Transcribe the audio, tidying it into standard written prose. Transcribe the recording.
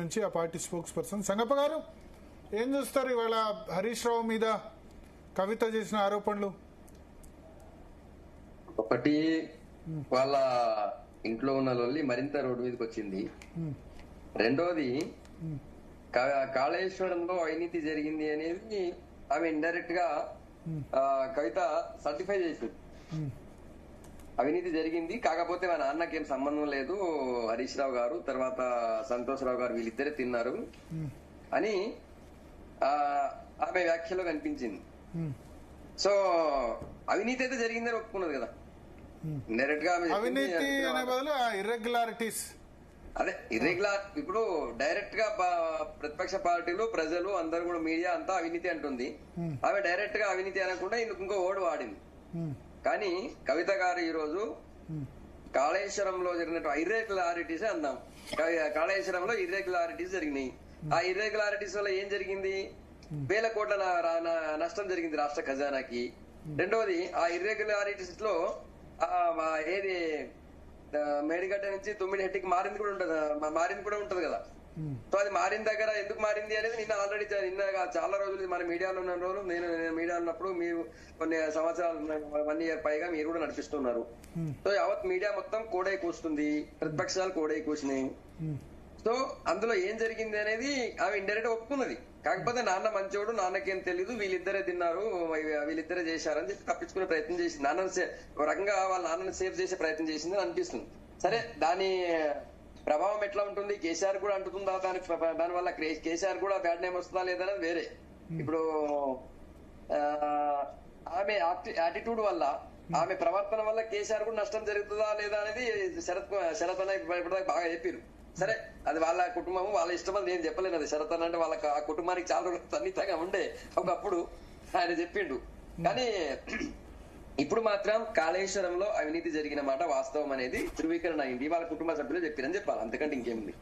నుంచి ఆ party spokes person. Sangappa గారు ఏం చూస్తారు ఇవాళ హరీష్ రావు మీద కవిత చేసిన ఆరోపణలు? ఒకటి, వాళ్ళ ఇంట్లో ఉన్న లొల్లి మరింత రోడ్డు మీదకి వచ్చింది. రెండోది, కాళేశ్వరంలో అవినీతి జరిగింది అనేది ఆమె ఇండైరెక్ట్ గా కవిత సర్టిఫై చేసింది. అవినీతి జరిగింది, కాకపోతే మా నాన్నకేం సంబంధం లేదు, హరీష్ రావు గారు తర్వాత సంతోష్ రావు గారు వీళ్ళిద్దరే తిన్నారు అని ఆమె వ్యాఖ్యలో కనిపించింది. సో అవినీతి అయితే జరిగిందని ఒప్పుకున్నది కదా డైరెక్ట్ గా. అవినీతి అనే బదులు ఇర్రెగ్యులారిటీస్, అదే ఇర్రెగ్యులర్. ఇప్పుడు డైరెక్ట్ గా ప్రతిపక్ష పార్టీలు, ప్రజలు అందరు కూడా, మీడియా అంతా అవినీతి అంటుంది. ఆమె డైరెక్ట్ గా అవినీతి అనకుండా ఇంకో ఓడి వాడింది. కానీ కవిత గారు ఈ రోజు కాళేశ్వరంలో జరిగినట్టు ఇర్రెగ్యులారిటీస్ అందాం. కాళేశ్వరంలో ఇర్రెగ్యులారిటీస్ జరిగినాయి. ఆ ఇర్రెగ్యులారిటీస్ వల్ల ఏం జరిగింది? వేల కోట్ల నష్టం జరిగింది రాష్ట్ర ఖజానాకి. రెండవది, ఆ ఇర్రెగ్యులారిటీస్ లో ఏది మేడిగడ్డ నుంచి తొమ్మిదిహెట్టికి మారింది కూడా ఉంటది కదా. సో అది మారిన దగ్గర ఎందుకు మారింది అనేది నిన్న చాలా రోజులు మన మీడియాలో ఉన్న రోజులు, నేను మీడియాలో ఉన్నప్పుడు మీరు కొన్ని సంవత్సరాలు 1 year పైగా మీరు కూడా నడిపిస్తున్నారు. సో యావత్ మీడియా మొత్తం కోడై కూస్తుంది, ప్రతిపక్షాలు కోడై కూసినాయి. సో అందులో ఏం జరిగింది అనేది ఆమె ఇండైరెక్ట్ ఒప్పుకున్నది. కాకపోతే నాన్న మంచోడు, నాన్నకేం తెలీదు, వీళ్ళిద్దరే తిన్నారు, వీళ్ళిద్దరే చేశారని చెప్పి తప్పించుకునే ప్రయత్నం చేసింది. నాన్నని ఒక రకంగా వాళ్ళ నాన్నని సేఫ్ చేసే ప్రయత్నం చేసింది అని అనిపిస్తుంది. సరే, దాని ప్రభావం ఎట్లా ఉంటుంది, కేసీఆర్ కూడా అంటుతుందా, దానివల్ల కేసీఆర్ కూడా బ్యాడ్ నేమ్ వస్తుందా లేదనేది వేరే. ఇప్పుడు ఆమె యాటిట్యూడ్ వల్ల, ఆమె ప్రవర్తన వల్ల కేసీఆర్ కూడా నష్టం జరుగుతుందా లేదా అనేది శరత్ అన్న ఇప్పటిదాకా బాగా చెప్పారు. సరే, అది వాళ్ళ కుటుంబం, వాళ్ళ ఇష్టం అని నేను చెప్పలేను. అది శరత్ అన్న అంటే వాళ్ళకి ఆ కుటుంబానికి చాలా రోజులు సన్నిహితంగా ఉండే ఒకప్పుడు ఆయన చెప్పిండు. కానీ ఇప్పుడు మాత్రం కాళేశ్వరంలో అవినీతి జరిగిన మాట వాస్తవం అనేది ధృవీకరణ అయింది. వాళ్ళ కుటుంబ సభ్యులు చెప్పారని చెప్పాలి, అంతకంటే ఇంకేముంది.